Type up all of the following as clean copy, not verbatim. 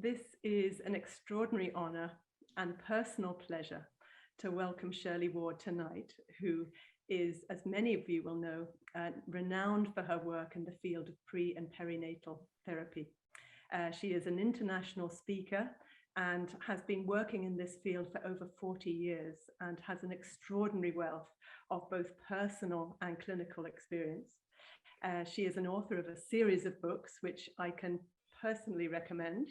This is an extraordinary honor and personal pleasure to welcome Shirley Ward tonight, who is, as many of you will know, renowned for her work in the field of pre- and perinatal therapy. She is an international speaker and has been working in this field for over 40 years and has an extraordinary wealth of both personal and clinical experience. She is an author of a series of books, which I can personally recommend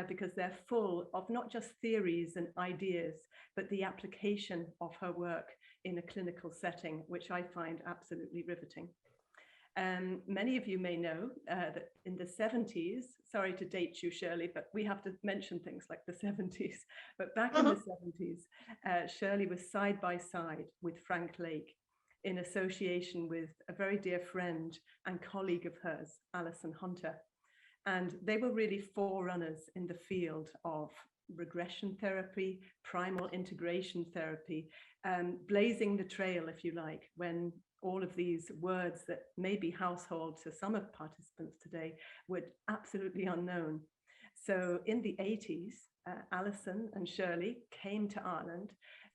because they're full of not just theories and ideas, but the application of her work in a clinical setting, which I find absolutely riveting. Many of you may know that in the 70s, sorry to date you, Shirley, but we have to mention things like the 70s, but back in the 70s, Shirley was side by side with Frank Lake in association with a very dear friend and colleague of hers, Alison Hunter. And they were really forerunners in the field of regression therapy, primal integration therapy, blazing the trail, if you like, when all of these words that may be household to some of participants today were absolutely unknown. So in the 80s, Alison and Shirley came to Ireland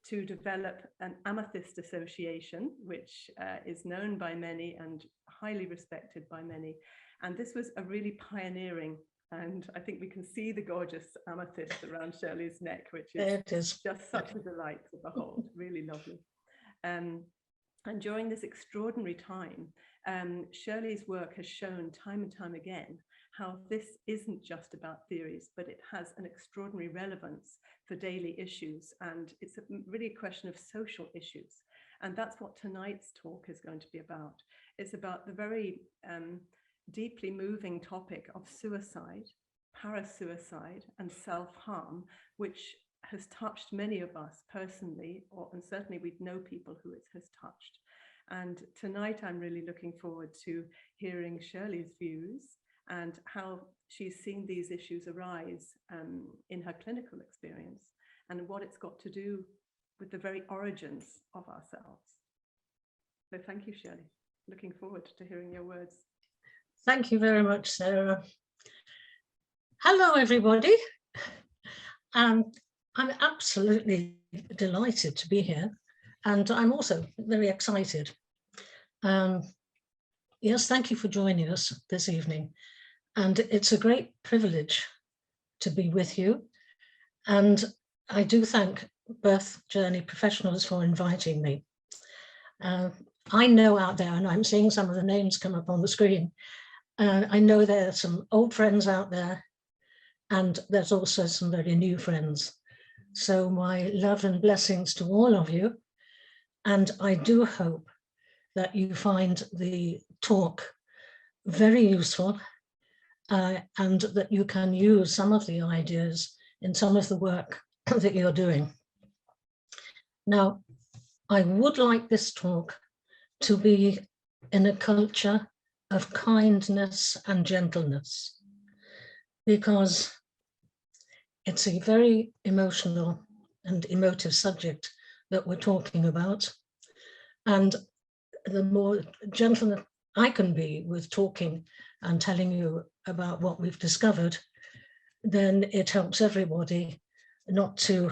to develop an Amethyst Association, which is known by many and highly respected by many. And this was a really pioneering, and I think we can see the gorgeous amethyst around Shirley's neck, which is just such a delight to behold, really lovely. And during this extraordinary time, Shirley's work has shown time and time again how this isn't just about theories, but it has an extraordinary relevance for daily issues. And it's really a question of social issues. And that's what tonight's talk is going to be about. It's about the very deeply moving topic of suicide, parasuicide, and self-harm, which has touched many of us personally, and certainly we know people who it has touched. And tonight I'm really looking forward to hearing Shirley's views and how she's seen these issues arise in her clinical experience and what it's got to do with the very origins of ourselves. So thank you, Shirley. Looking forward to hearing your words. Thank you very much, Sarah. Hello, everybody. I'm absolutely delighted to be here, and I'm also very excited. Yes, thank you for joining us this evening, and it's a great privilege to be with you. And I do thank Birth Journey Professionals for inviting me. I know out there, and I'm seeing some of the names come up on the screen, I know there are some old friends out there, and there's also some very new friends. So my love and blessings to all of you. And I do hope that you find the talk very useful and that you can use some of the ideas in some of the work that you're doing. Now, I would like this talk to be in a culture of kindness and gentleness, because it's a very emotional and emotive subject that we're talking about. And the more gentle I can be with talking and telling you about what we've discovered, then it helps everybody not to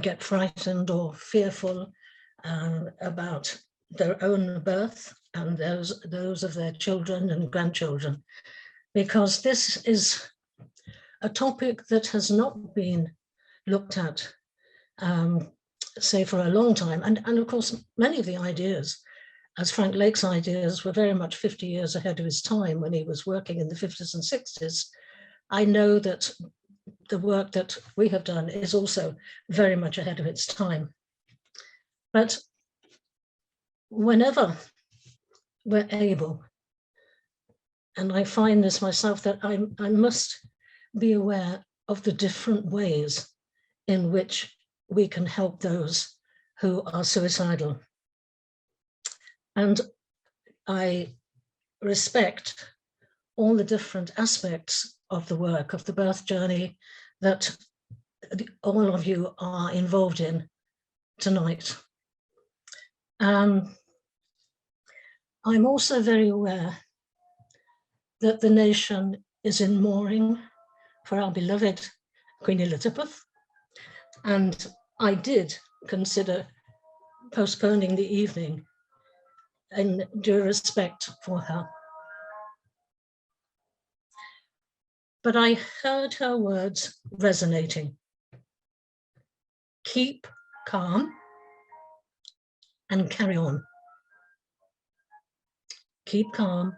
get frightened or fearful about their own birth and those of their children and grandchildren, because this is a topic that has not been looked at, say, for a long time. And of course, many of the ideas, as Frank Lake's ideas, were very much 50 years ahead of his time when he was working in the 50s and 60s. I know that the work that we have done is also very much ahead of its time. But whenever we're able, and I find this myself, that I must be aware of the different ways in which we can help those who are suicidal. And I respect all the different aspects of the work, of the birth journey that all of you are involved in tonight. I'm also very aware that the nation is in mourning for our beloved Queen Elizabeth. And I did consider postponing the evening in due respect for her. But I heard her words resonating. Keep calm and carry on. Keep calm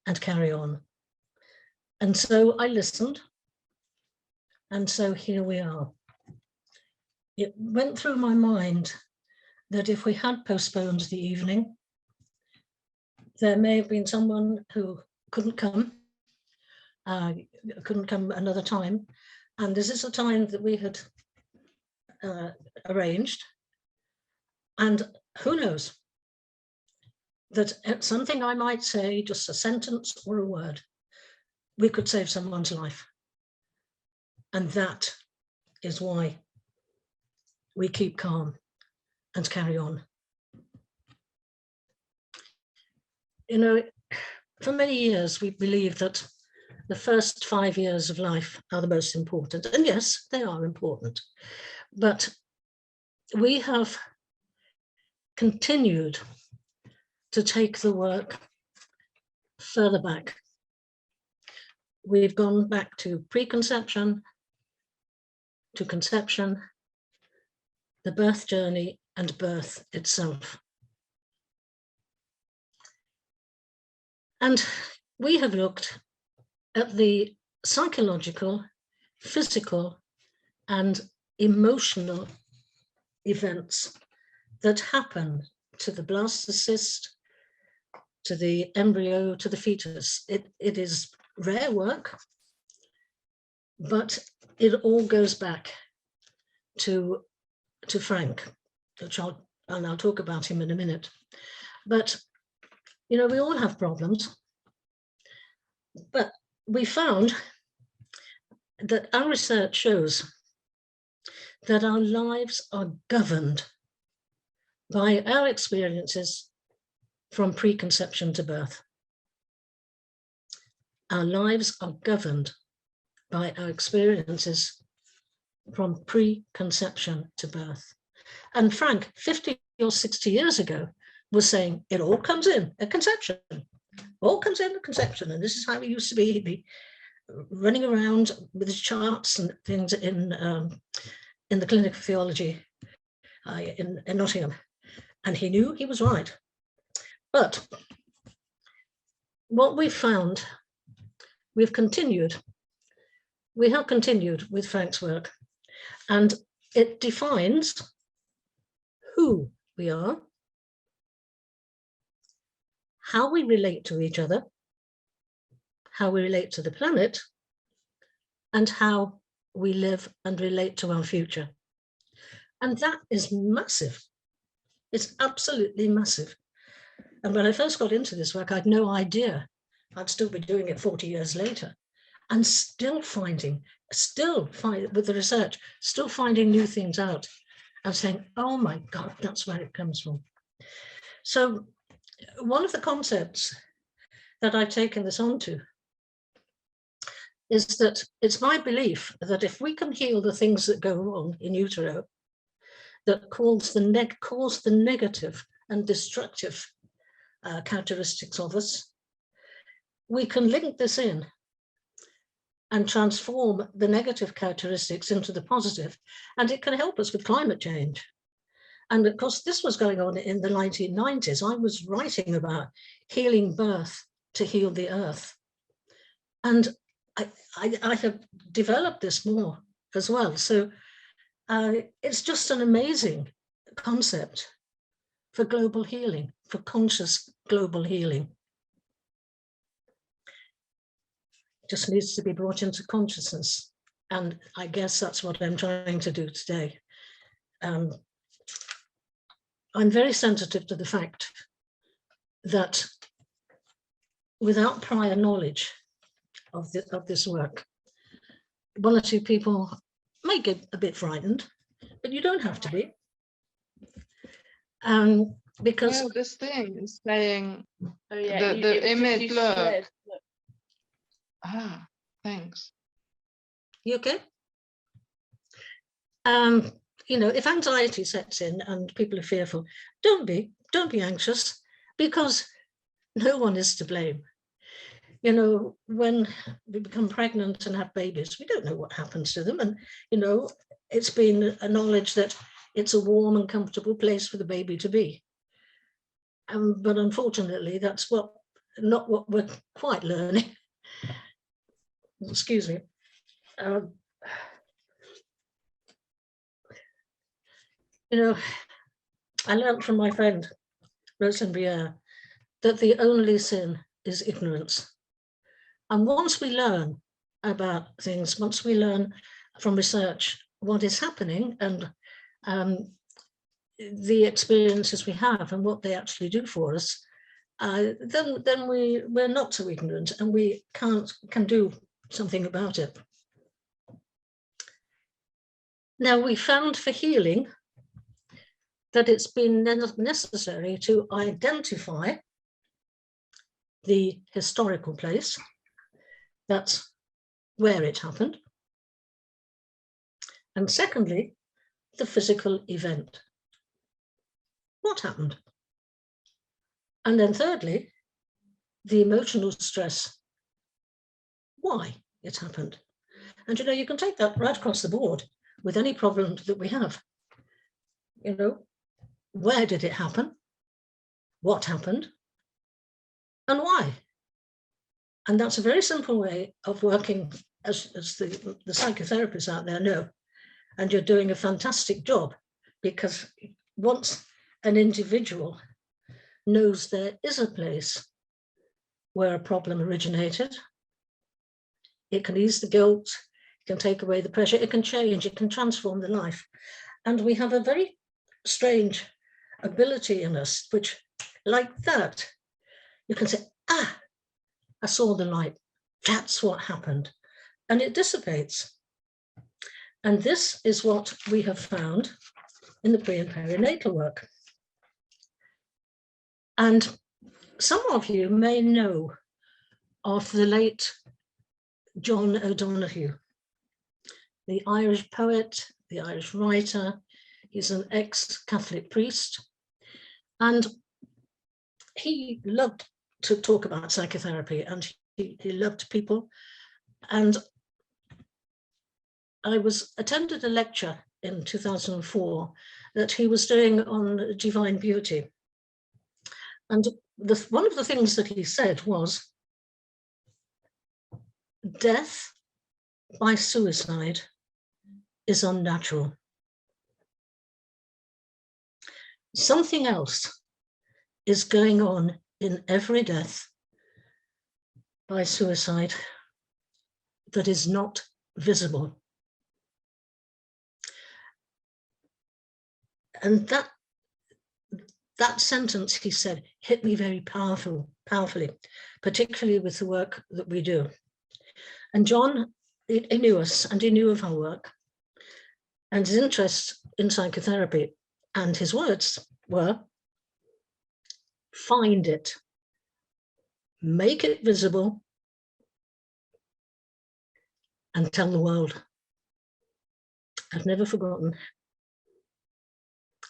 and carry on. And so I listened. And so here we are. It went through my mind that if we had postponed the evening, there may have been someone who couldn't come another time. And this is a time that we had arranged. And who knows, that something I might say, just a sentence or a word, we could save someone's life. And that is why we keep calm and carry on. You know, for many years, we believed that the first 5 years of life are the most important. And yes, they are important. But we have continued to take the work further back. We've gone back to preconception, to conception, the birth journey, and birth itself. And we have looked at the psychological, physical, and emotional events that happen to the blastocyst, to the embryo, to the fetus. It is rare work, but it all goes back to Frank, which I'll talk about him in a minute. But, you know, we all have problems, but we found that our research shows that our lives are governed by our experiences from preconception to birth. Our lives are governed by our experiences from preconception to birth. And Frank, 50 or 60 years ago, was saying it all comes in at conception. All comes in at conception. And this is how he used to be. He'd be running around with his charts and things in the Clinic of Theology in Nottingham. And he knew he was right. But what we've found, we have continued with Frank's work, and it defines who we are, how we relate to each other, how we relate to the planet, and how we live and relate to our future. And that is massive. It's absolutely massive. And when I first got into this work, I had no idea I'd still be doing it 40 years later, and still finding with the research, still finding new things out and saying, oh my God, that's where it comes from. So one of the concepts that I've taken this onto is that it's my belief that if we can heal the things that go wrong in utero, that cause the negative and destructive characteristics of us, we can link this in and transform the negative characteristics into the positive, and it can help us with climate change. And of course, this was going on in the 1990s. I was writing about healing birth to heal the earth. And I have developed this more as well. So it's just an amazing concept for global healing, for conscious global healing. It just needs to be brought into consciousness. And I guess that's what I'm trying to do today. I'm very sensitive to the fact that without prior knowledge of this work, one or two people may get a bit frightened, but you don't have to be. Because well, this thing is saying Oh yeah, the image, look. Said, Ah, Thanks. You okay? If anxiety sets in and people are fearful, don't be anxious, because no one is to blame. When we become pregnant and have babies, we don't know what happens to them. And, it's been acknowledged that it's a warm and comfortable place for the baby to be. But unfortunately, that's not what we're quite learning. Excuse me. I learned from my friend, Rosalind Briere, that the only sin is ignorance. And once we learn about things, once we learn from research what is happening and the experiences we have and what they actually do for us, then we're not so ignorant, and we can do something about it. Now, we found for healing that it's been necessary to identify the historical place, that's where it happened, and secondly, the physical event. What happened? And then thirdly, the emotional stress, why it happened. And you can take that right across the board with any problem that we have. Where did it happen? What happened? And why? And that's a very simple way of working, as the psychotherapists out there know. And you're doing a fantastic job, because once an individual knows there is a place where a problem originated, it can ease the guilt, it can take away the pressure, it can change, it can transform the life. And we have a very strange ability in us, which, like that, you can say, I saw the light, that's what happened, and it dissipates. And this is what we have found in the pre and perinatal work. And some of you may know of the late John O'Donoghue, the Irish poet, the Irish writer. He's an ex-Catholic priest, and he loved to talk about psychotherapy, and he loved people. And I attended a lecture in 2004 that he was doing on divine beauty. And one of the things that he said was, death by suicide is unnatural. Something else is going on in every death by suicide that is not visible. And that sentence, he said, hit me very powerfully, particularly with the work that we do. And John, he knew us, and he knew of our work, and his interest in psychotherapy, and his words were, find it, make it visible, and tell the world. I've never forgotten.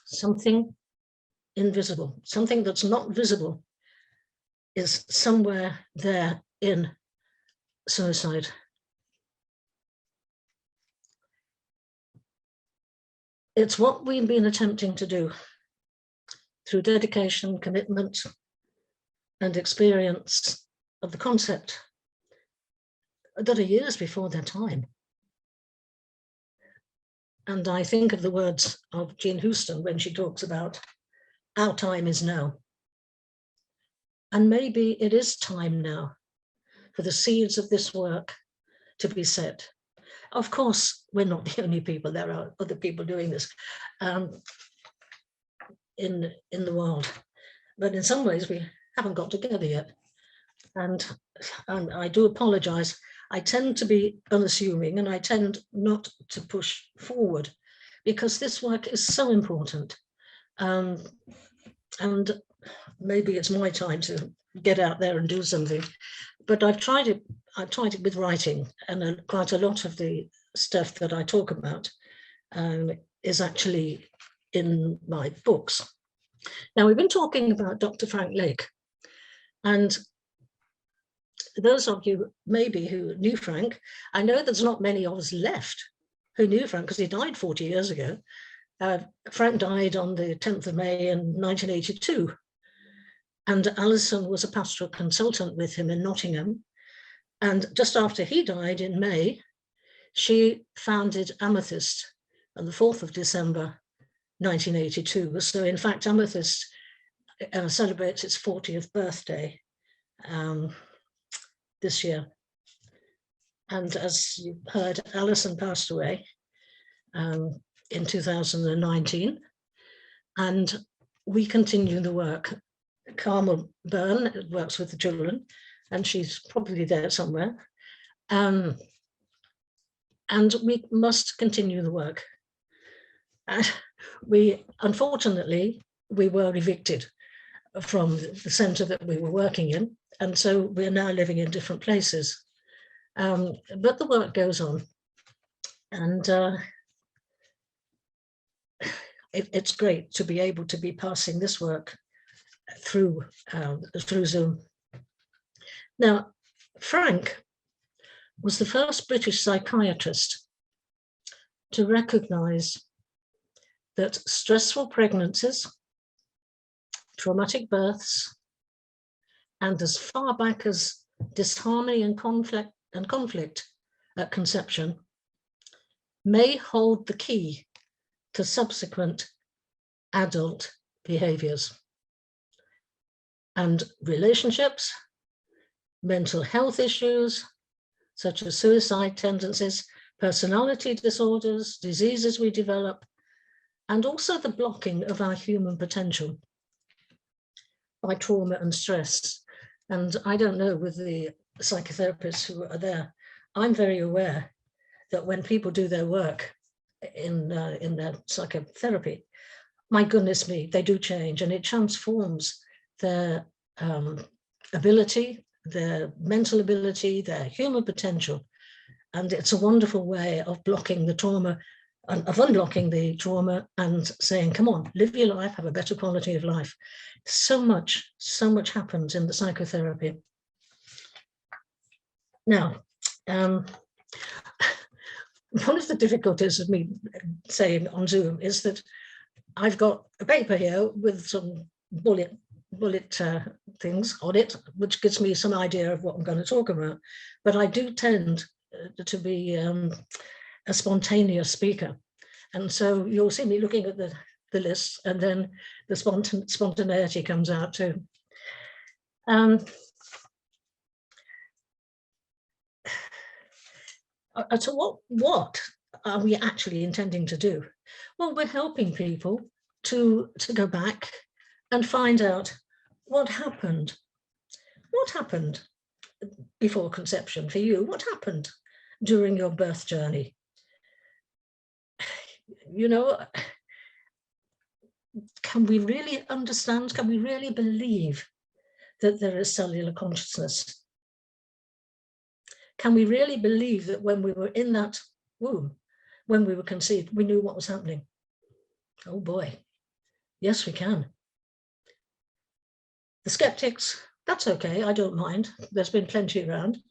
Something invisible, something that's not visible, is somewhere there in suicide. It's what we've been attempting to do through dedication, commitment, and experience of the concept that are years before their time. And I think of the words of Jean Houston when she talks about our time is now. And maybe it is time now for the seeds of this work to be set. Of course, we're not the only people. There are other people doing this in the world. But in some ways, we haven't got together yet. And I do apologize. I tend to be unassuming, and I tend not to push forward, because this work is so important. And maybe it's my time to get out there and do something. but I've tried it with writing, and quite a lot of the stuff that I talk about is actually in my books. Now, we've been talking about Dr. Frank Lake, and those of you maybe who knew Frank, I know there's not many of us left who knew Frank because he died 40 years ago. Frank died on the 10th of May in 1982. And Alison was a pastoral consultant with him in Nottingham. And just after he died in May, she founded Amethyst on the 4th of December, 1982. So in fact, Amethyst celebrates its 40th birthday this year. And as you heard, Alison passed away in 2019. And we continue the work. Carmel Byrne works with the children, and she's probably there somewhere. And we must continue the work. Unfortunately, we were evicted from the centre that we were working in, and so we're now living in different places. But the work goes on, and it's great to be able to be passing this work through Zoom. Now, Frank was the first British psychiatrist to recognise that stressful pregnancies, traumatic births, and as far back as disharmony and conflict at conception may hold the key to subsequent adult behaviours. And relationships, mental health issues, such as suicide tendencies, personality disorders, diseases we develop, and also the blocking of our human potential by trauma and stress. And I don't know, with the psychotherapists who are there, I'm very aware that when people do their work in their psychotherapy, my goodness me, they do change, and it transforms their ability, their mental ability, their human potential. And it's a wonderful way of blocking the trauma, of unblocking the trauma and saying, come on, live your life, have a better quality of life. So much happens in the psychotherapy. Now, one of the difficulties of me saying on Zoom is that I've got a paper here with some bullet things on it, which gives me some idea of what I'm going to talk about. But I do tend to be a spontaneous speaker. And so you'll see me looking at the list, and then the spontaneity comes out too. So what are we actually intending to do? Well, we're helping people to go back and find out what happened. What happened before conception for you? What happened during your birth journey? You know, can we really understand? Can we really believe that there is cellular consciousness? Can we really believe that when we were in that womb, when we were conceived, we knew what was happening? Oh boy, yes, we can. The skeptics, that's okay, I don't mind. There's been plenty around.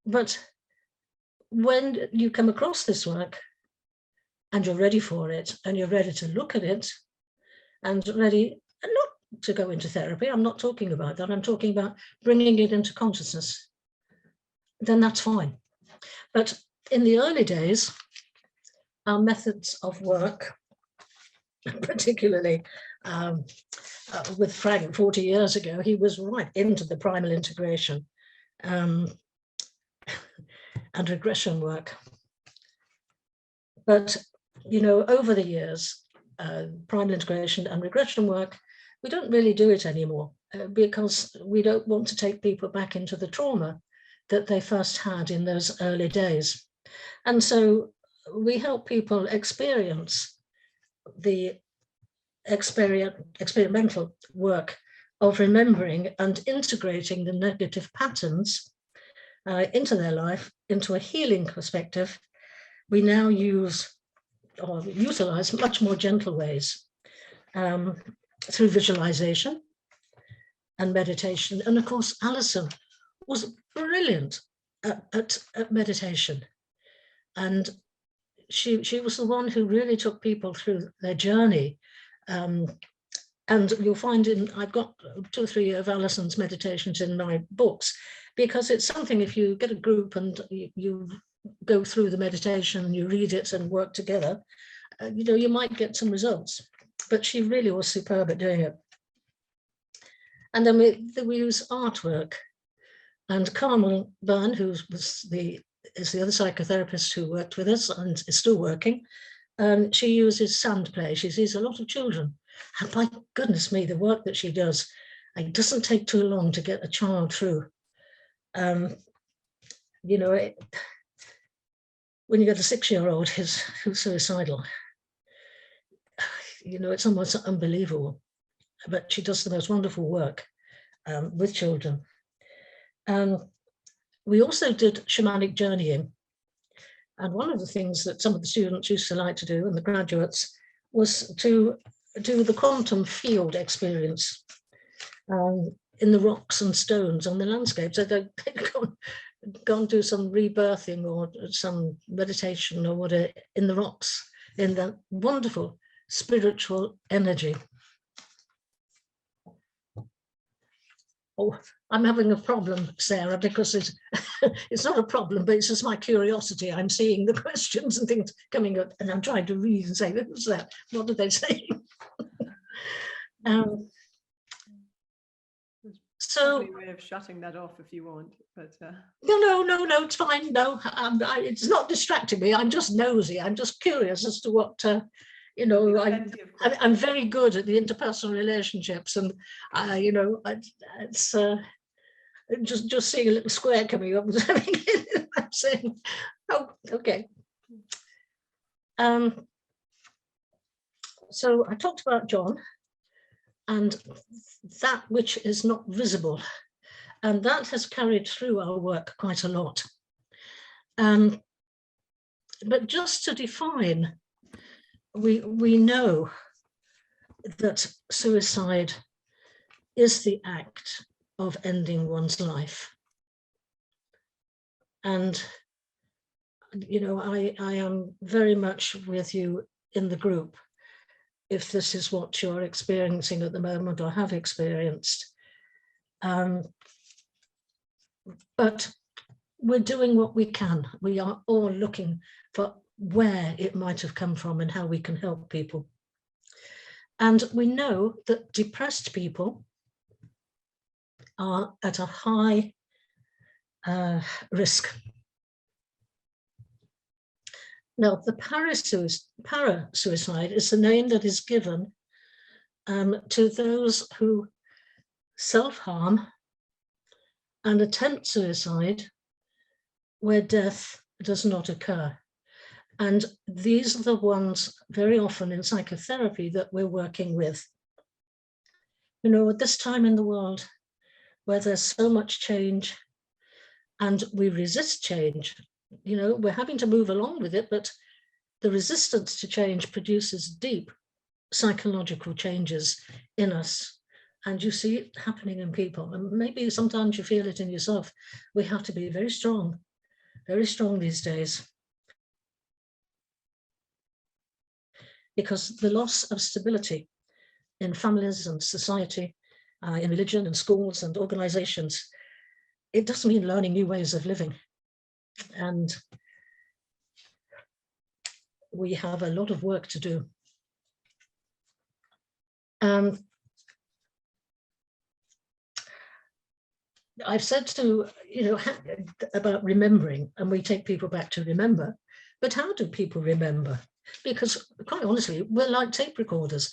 But when you come across this work and you're ready for it, and you're ready to look at it, and ready not to go into therapy, I'm not talking about that, I'm talking about bringing it into consciousness, then that's fine. But in the early days, our methods of work, particularly with Frank 40 years ago, he was right into the primal integration and regression work. But, you know, over the years, primal integration and regression work, we don't really do it anymore because we don't want to take people back into the trauma that they first had in those early days. And so we help people experience the experimental work of remembering and integrating the negative patterns into their life, into a healing perspective, we now use or utilize much more gentle ways through visualization and meditation. And of course, Alison was brilliant at meditation. And she was the one who really took people through their journey. And you'll find I've got 2 or 3 of Alison's meditations in my books, because it's something, if you get a group and you go through the meditation and you read it and work together, you might get some results. But she really was superb at doing it. And then we use artwork. And Carmel Byrne, who is the other psychotherapist who worked with us and is still working, she uses sand play. She sees a lot of children. And my goodness me, the work that she does, it doesn't take too long to get a child through. When you get a 6-year-old who's suicidal, it's almost unbelievable. But she does the most wonderful work with children. We also did shamanic journeying. And one of the things that some of the students used to like to do, and the graduates, was to do the quantum field experience in the rocks and stones on the landscape. So they'd go and do some rebirthing or some meditation or whatever in the rocks, in that wonderful spiritual energy. Oh, I'm having a problem, Sarah, because it's not a problem, but it's just my curiosity. I'm seeing the questions and things coming up, and I'm trying to read and say, what's that? What did they say? So a way of shutting that off if you want, but no, it's fine. No, it's not distracting me. I'm just nosy. I'm just curious as to what. I'm very good at the interpersonal relationships, and it's just seeing a little square coming up. I'm saying, oh, okay. So I talked about John and that which is not visible, and that has carried through our work quite a lot. But just to define, we know that suicide is the act of ending one's life. And, I am very much with you in the group if this is what you're experiencing at the moment or have experienced. But we're doing what we can. We are all looking for where it might have come from and how we can help people. And we know that depressed people are at a high risk. Now, the parasuicide is the name that is given to those who self-harm and attempt suicide where death does not occur. And these are the ones very often in psychotherapy that we're working with. At this time in the world where there's so much change and we resist change, we're having to move along with it, but the resistance to change produces deep psychological changes in us. And you see it happening in people. And maybe sometimes you feel it in yourself. We have to be very strong these days. Because the loss of stability in families and society, in religion and schools and organizations, it does mean learning new ways of living. And we have a lot of work to do. I've said about remembering, and we take people back to remember, but how do people remember? Because quite honestly, we're like tape recorders.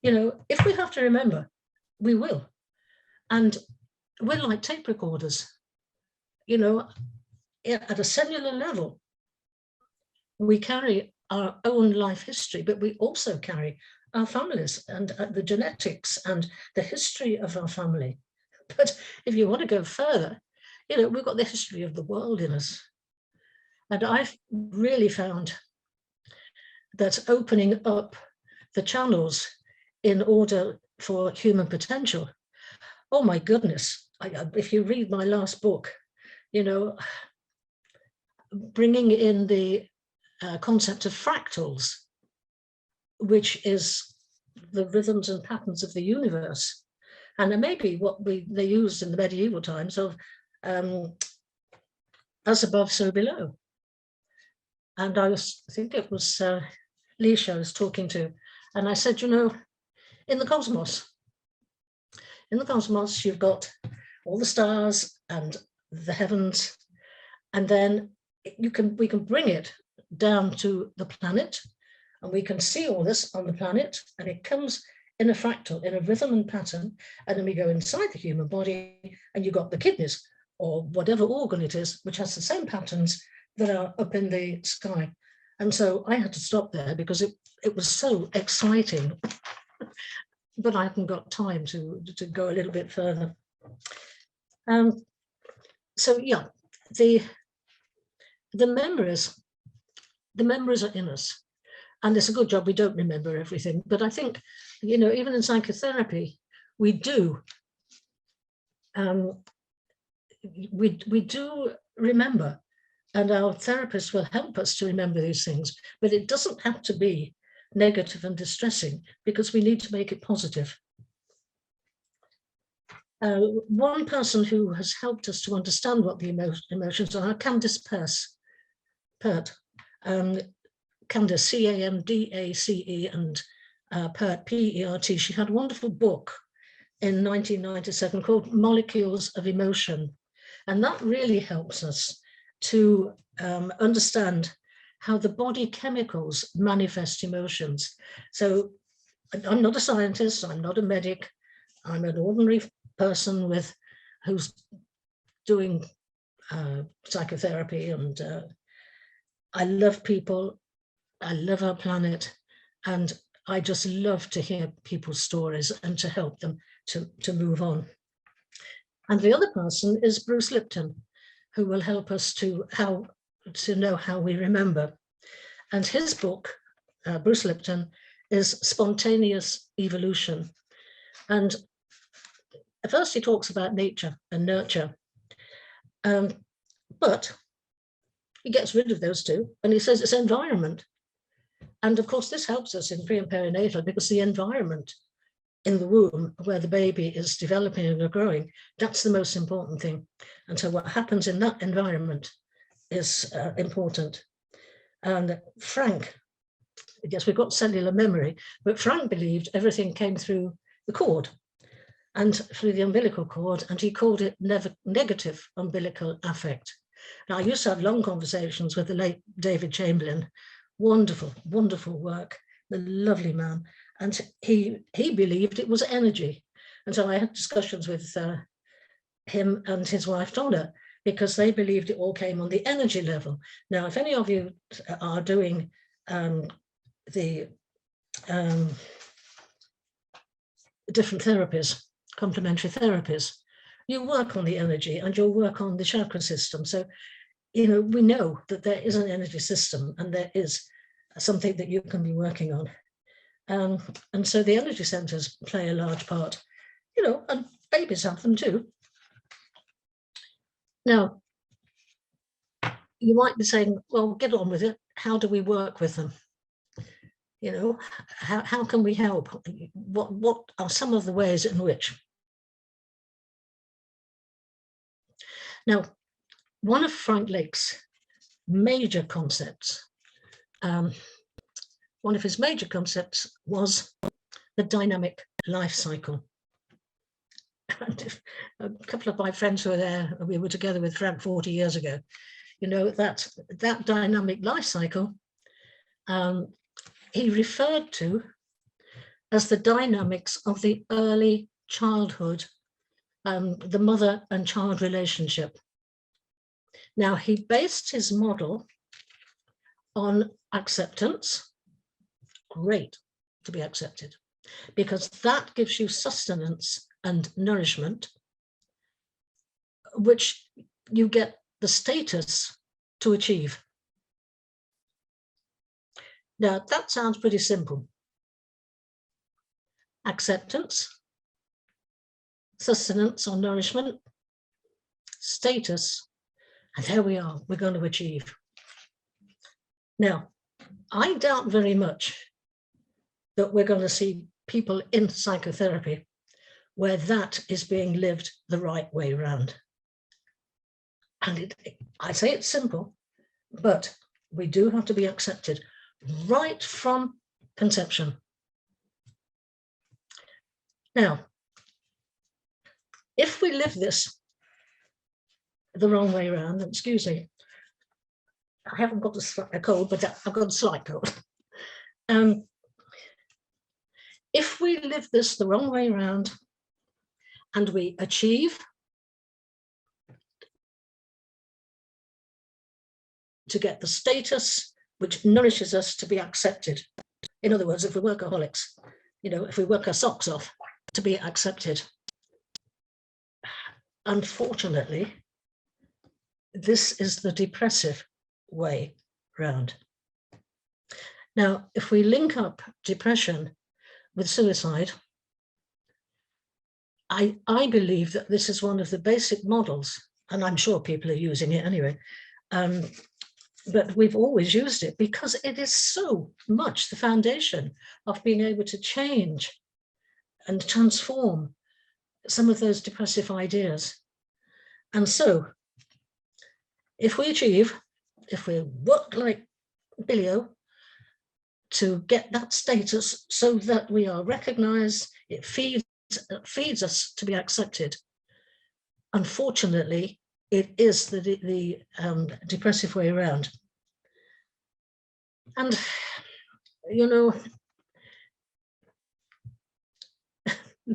If we have to remember, we will. And we're like tape recorders. At a cellular level, we carry our own life history, but we also carry our families and the genetics and the history of our family. But if you want to go further, we've got the history of the world in us. And I've really found that opening up the channels in order for human potential, oh my goodness, if you read my last book, bringing in the concept of fractals, which is the rhythms and patterns of the universe. And it may be what they used in the medieval times of as above, so below. And I think it was Leisha I was talking to, and I said, in the cosmos, you've got all the stars and the heavens, and then we can bring it down to the planet, and we can see all this on the planet, and it comes in a fractal, in a rhythm and pattern, and then we go inside the human body, and you've got the kidneys, or whatever organ it is, which has the same patterns that are up in the sky. And so I had to stop there because it was so exciting, but I haven't got time to go a little bit further. So yeah, the memories are in us. And it's a good job we don't remember everything. But I think, even in psychotherapy, we do. We do remember, and our therapists will help us to remember these things. But it doesn't have to be negative and distressing, because we need to make it positive. One person who has helped us to understand what the emotions are, Candace Pert. Candace, C-A-M-D-A-C-E, and Pert, P-E-R-T. She had a wonderful book in 1997 called Molecules of Emotion. And that really helps us to understand how the body chemicals manifest emotions. So I'm not a scientist, I'm not a medic, I'm an ordinary person who's doing psychotherapy, and I love people, I love our planet, and I just love to hear people's stories and to help them to move on. And the other person is Bruce Lipton, who will help us to know how we remember. And his book, Bruce Lipton, is Spontaneous Evolution. And at first he talks about nature and nurture, but he gets rid of those two, and he says it's environment. And of course, this helps us in pre and perinatal, because the environment in the womb where the baby is developing and growing, that's the most important thing. And so what happens in that environment is important. And Frank, I guess we've got cellular memory, but Frank believed everything came through the cord and through the umbilical cord, and he called it negative umbilical affect. Now, I used to have long conversations with the late David Chamberlain. Wonderful, wonderful work, the lovely man. And he believed it was energy. And so I had discussions with him and his wife, Donna, because they believed it all came on the energy level. Now, if any of you are doing the different therapies, complementary therapies, you work on the energy and you'll work on the chakra system. So, we know that there is an energy system and there is something that you can be working on. And so the energy centers play a large part, and babies have them too. Now, you might be saying, well, get on with it. How do we work with them? How can we help? What are some of the ways in which? Now, one of Frank Lake's major concepts, one of his major concepts was the dynamic life cycle. And a couple of my friends who were there, we were together with Frank 40 years ago, that dynamic life cycle, he referred to as the dynamics of the early childhood, the mother and child relationship. Now, he based his model on acceptance. Great. to be accepted, because that gives you sustenance and nourishment, which you get the status to achieve. Now, that sounds pretty simple. Acceptance, sustenance or nourishment, status, and there we are, we're going to achieve. Now, I doubt very much that we're going to see people in psychotherapy where that is being lived the right way around. And I say it's simple, but we do have to be accepted right from conception. Now, if we live this the wrong way around, excuse me, I haven't got a cold, but I've got a slight cold. If we live this the wrong way around and we achieve to get the status which nourishes us to be accepted. In other words, if we're workaholics, if we work our socks off to be accepted. Unfortunately, this is the depressive way round. Now, if we link up depression with suicide, I believe that this is one of the basic models, and I'm sure people are using it anyway, but we've always used it because it is so much the foundation of being able to change and transform some of those depressive ideas. And so, if we work like Billio to get that status so that we are recognized, it feeds us to be accepted. Unfortunately, it is the depressive way around. And,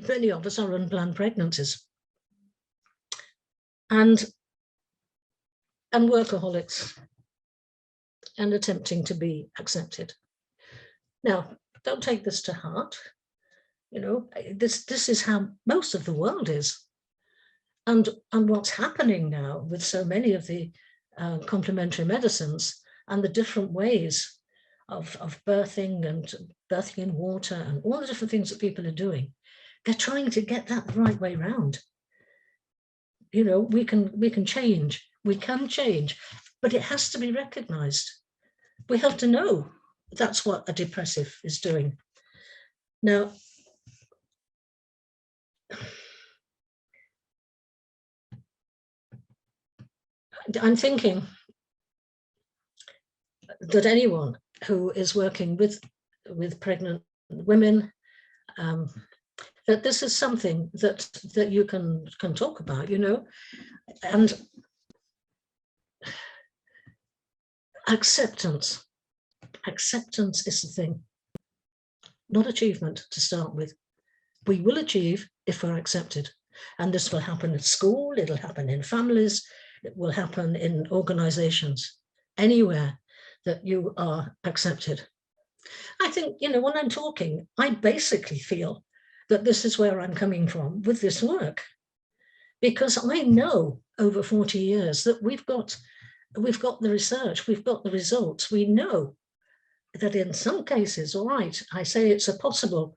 many of us are unplanned pregnancies and workaholics and attempting to be accepted. Now, don't take this to heart. This is how most of the world is. And what's happening now with so many of the complementary medicines and the different ways of birthing and birthing in water and all the different things that people are doing, they're trying to get that the right way round. We can change, but it has to be recognized. We have to know that's what a depressive is doing. Now, I'm thinking that anyone who is working with pregnant women, that this is something that you can talk about, and acceptance is the thing, not achievement to start with. We will achieve if we're accepted, and this will happen at school, it'll happen in families, it will happen in organizations, anywhere that you are accepted. I think, when I'm talking, I basically feel that this is where I'm coming from with this work, because I know over 40 years that we've got the research, we've got the results. We know that in some cases, all right, I say it's a possible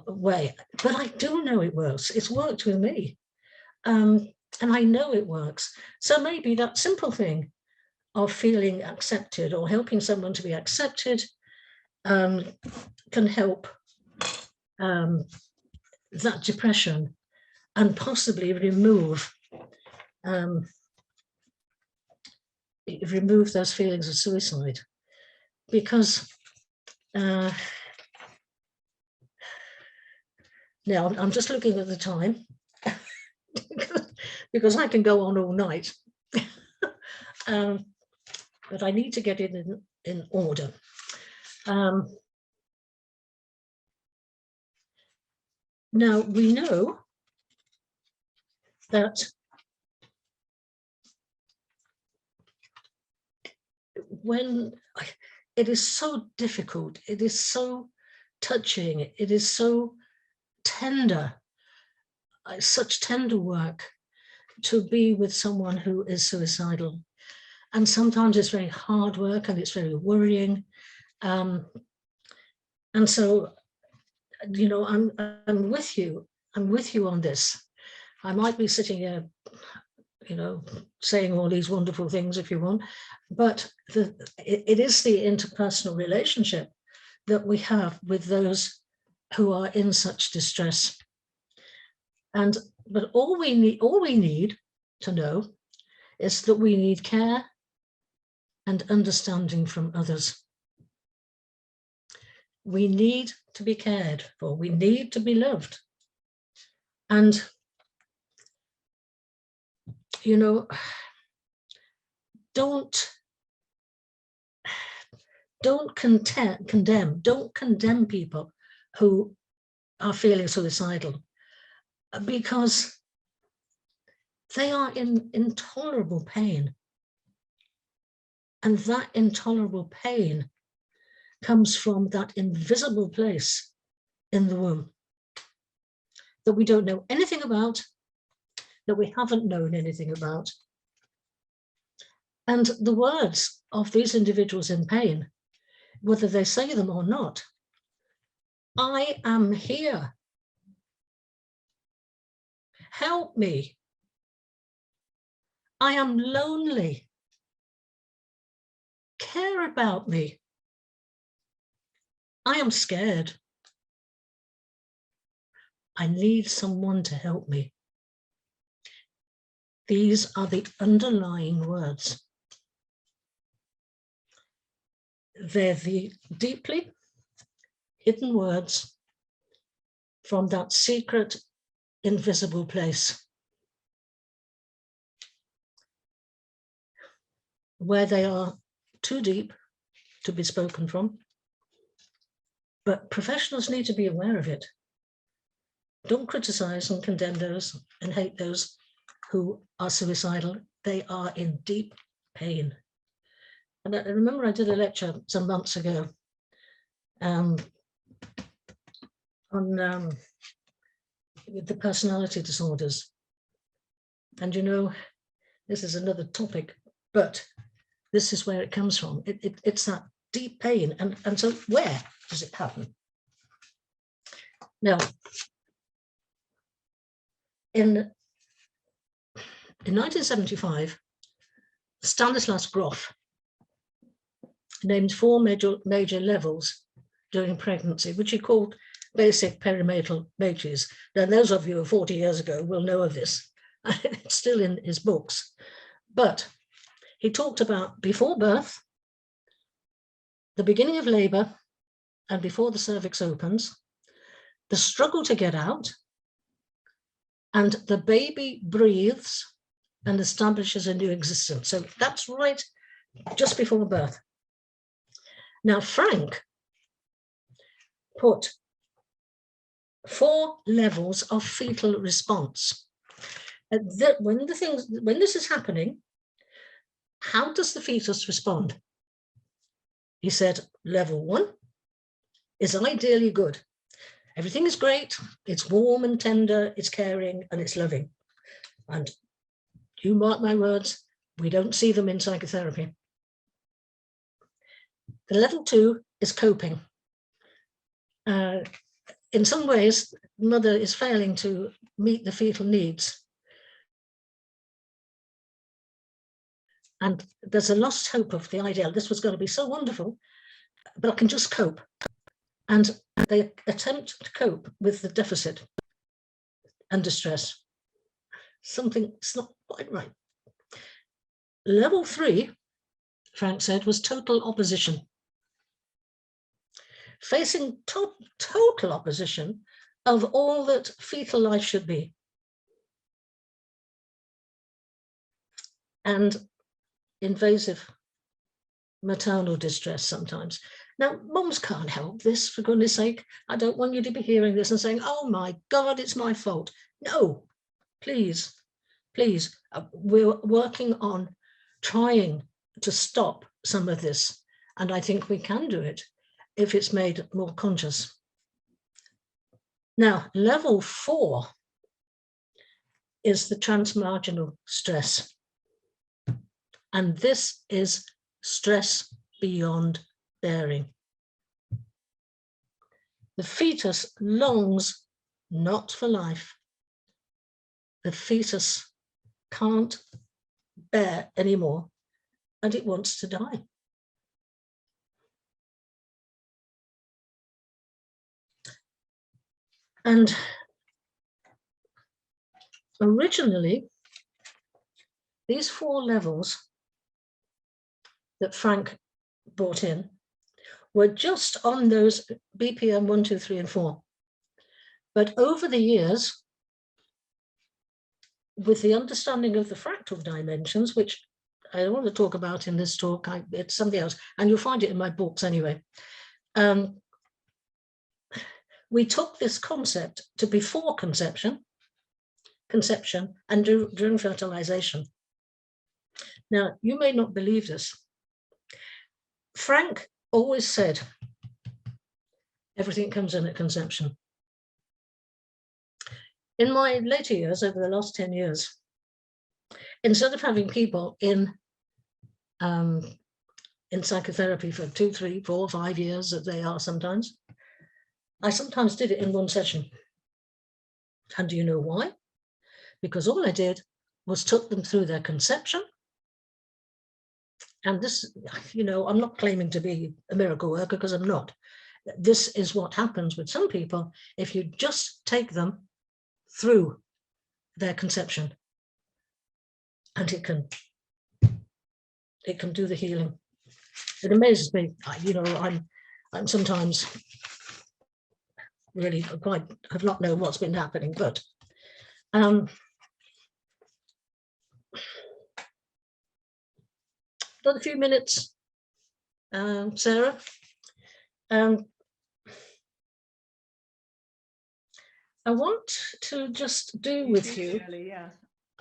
way, but I do know it works. It's worked with me. And I know it works. So maybe that simple thing of feeling accepted or helping someone to be accepted can help that depression and possibly remove those feelings of suicide. Because now I'm just looking at the time because I can go on all night, but I need to get it in order. Now we know that when it is so difficult, it is so touching. It is so tender, such tender work to be with someone who is suicidal. And sometimes it's very hard work and it's very worrying. And so, you know, I'm with you. I'm with you on this. I might be sitting here, you know, saying all these wonderful things if you want, but it is the interpersonal relationship that we have with those who are in such distress. But all we need to know is that we need care and understanding from others. We need to be cared for. We need to be loved. And, you know, don't condemn people who are feeling suicidal, because they are in intolerable pain. And that intolerable pain comes from that invisible place in the womb that we don't know anything about, that we haven't known anything about. And the words of these individuals in pain, whether they say them or not, I am here. Help me. I am lonely. Care about me. I am scared. I need someone to help me. These are the underlying words. They're the deeply hidden words from that secret, invisible place where they are too deep to be spoken from. But professionals need to be aware of it. Don't criticize and condemn those and hate those who are suicidal. They are in deep pain. And I remember I did a lecture some months ago on the personality disorders. And you know, this is another topic, but this is where it comes from. It's that deep pain. And so where does it happen? Now, in 1975, Stanislaus Grof named 4 major levels during pregnancy, which he called basic perinatal mages. Now, those of you who 40 years ago will know of this. It's still in his books. But he talked about before birth, the beginning of labor, and before the cervix opens, the struggle to get out, and the baby breathes and establishes a new existence. So that's right just before birth. Now, Frank put 4 levels of fetal response. When this is happening, how does the fetus respond? He said, level 1 is ideally good. Everything is great. It's warm and tender. It's caring and it's loving. And you mark my words, we don't see them in psychotherapy. The level 2 is coping. In some ways, mother is failing to meet the fetal needs. And there's a lost hope of the ideal. This was going to be so wonderful, but I can just cope. And they attempt to cope with the deficit and distress. Something's not quite right. Level 3, Frank said, was total opposition. Facing total opposition of all that fetal life should be. And invasive maternal distress sometimes. Now, mums can't help this, for goodness sake. I don't want you to be hearing this and saying, oh my God, it's my fault. No, please, please. We're working on trying to stop some of this. And I think we can do it if it's made more conscious. Now, level 4 is the transmarginal stress. And this is stress beyond bearing. The fetus longs not for life. The fetus can't bear anymore and it wants to die. And originally, these 4 levels that Frank brought in were just on those BPM 1, 2, 3, and 4. But over the years, with the understanding of the fractal dimensions, which I don't want to talk about in this talk, it's something else, and you'll find it in my books anyway. We took this concept to before conception, and during fertilization. Now, you may not believe this. Frank always said, everything comes in at conception. In my later years, over the last 10 years, instead of having people in psychotherapy for 2, 3, 4, 5 years, as they are sometimes, I sometimes did it in one session. And do you know why? Because all I did was took them through their conception. And this, I'm not claiming to be a miracle worker because I'm not. This is what happens with some people if you just take them through their conception. And it can do the healing. It amazes me, I'm sometimes really quite have not known what's been happening, but got a few minutes, Sarah. I want to just do with you. Shirley, yeah.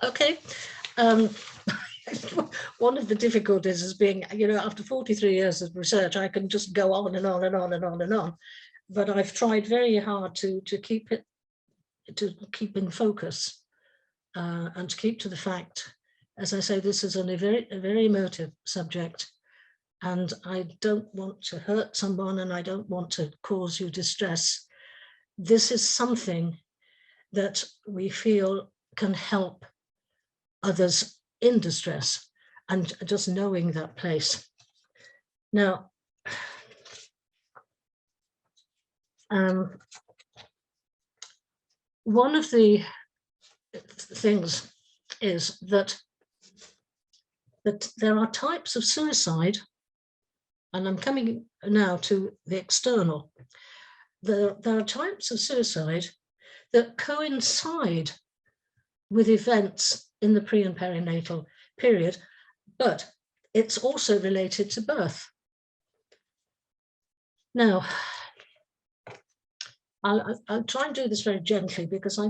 Okay. One of the difficulties is being, after 43 years of research, I can just go on and on and on and on and on. But I've tried very hard to keep in focus and to keep to the fact. As I say, this is a very emotive subject, and I don't want to hurt someone and I don't want to cause you distress. This is something that we feel can help others in distress, and just knowing that place. Now, one of the things is that there are types of suicide, and I'm coming now to the external. There are types of suicide that coincide with events in the pre and perinatal period, but it's also related to birth. Now, I'll try and do this very gently because I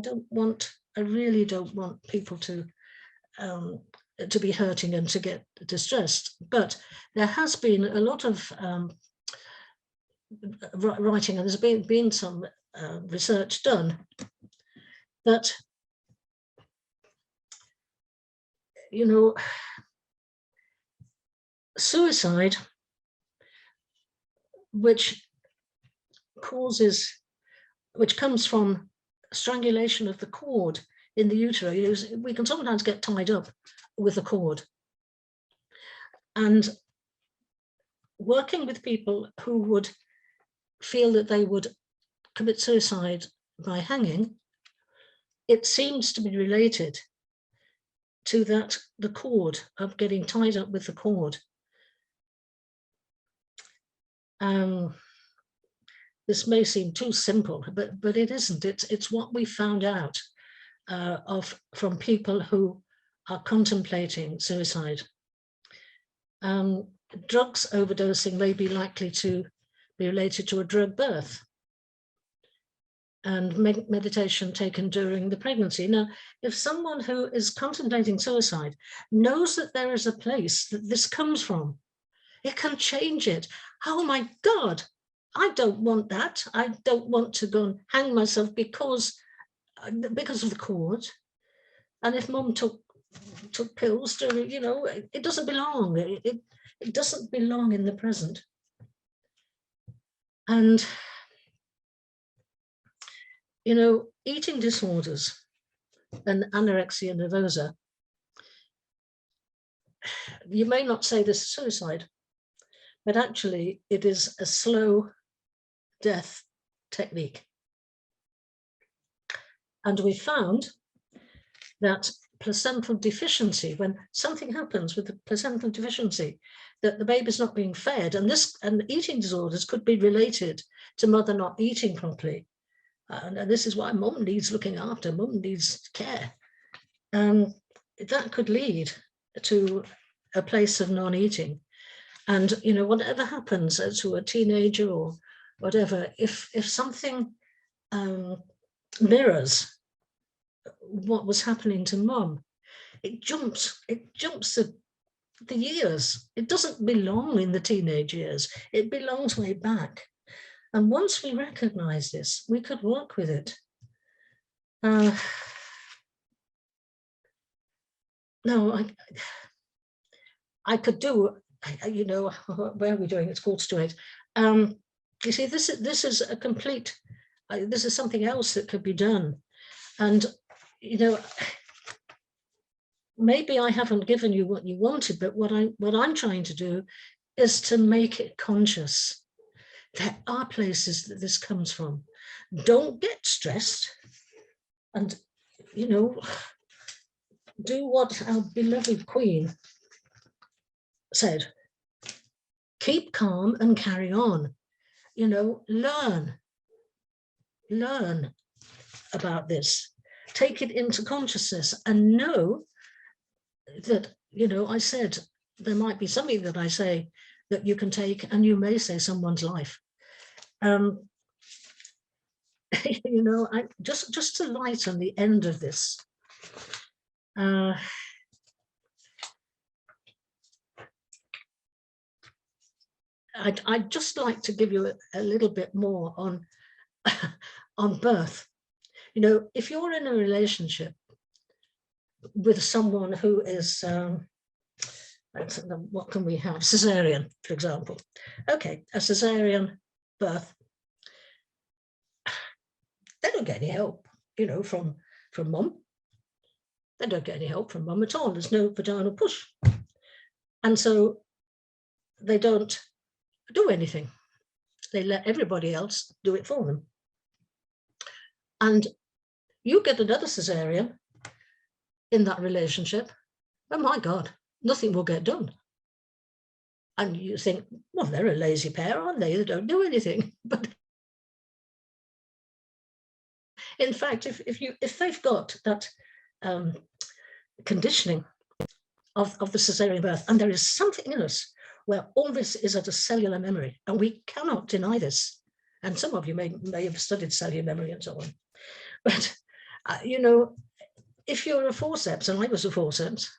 really don't want people to be hurting and to get distressed. But there has been a lot of writing, and there's been some research done that, suicide, which comes from strangulation of the cord in the uterus. We can sometimes get tied up with a cord. And working with people who would feel that they would commit suicide by hanging, it seems to be related to the cord, of getting tied up with the cord. This may seem too simple, but it isn't. It's what we found out from people who are contemplating suicide. Drugs overdosing may be likely to be related to a drug birth, and meditation taken during the pregnancy. Now, if someone who is contemplating suicide knows that there is a place that this comes from, it can change it. Oh my God, I don't want that. I don't want to go and hang myself because of the cord. And if mum took pills to, you know, it doesn't belong. It doesn't belong in the present. And, you know, eating disorders and anorexia nervosa, you may not say this is suicide, but actually it is a slow death technique. And we found that placental deficiency, when something happens with the placental deficiency, that the baby's not being fed, and eating disorders could be related to mother not eating properly. And this is why mum needs looking after, mum needs care. That could lead to a place of non-eating. And, you know, whatever happens to a teenager or whatever, if something mirrors what was happening to mum, it jumps the years. It doesn't belong in the teenage years. It belongs way back. And once we recognize this, we could work with it. No, I could do, you know, where are we doing? It's 7:45. You see, this is a complete, this is something else that could be done. And, you know, maybe I haven't given you what you wanted, but what I'm trying to do is to make it conscious. There are places that this comes from. Don't get stressed, and, you know, do what our beloved Queen said. Keep calm and carry on. You know, learn about this. Take it into consciousness and know that, you know, I said there might be something that I say that you can take, and you may save someone's life. You know, just to lighten the end of this. I'd just like to give you a little bit more on on birth. You know, if you're in a relationship with someone who is, what can we have? Cesarean, for example. Okay, a cesarean birth. They don't get any help, you know, from mum. They don't get any help from mum at all. There's no vaginal push. And so they don't do anything. They let everybody else do it for them. And you get another cesarean in that relationship, oh my God, nothing will get done. And you think, well, they're a lazy pair, aren't they? They don't do anything. But in fact, if they've got that conditioning of the cesarean birth, and there is something in us where all this is at a cellular memory, and we cannot deny this. And some of you may have studied cellular memory and so on. But, you know, if you're a forceps, and I was a forceps,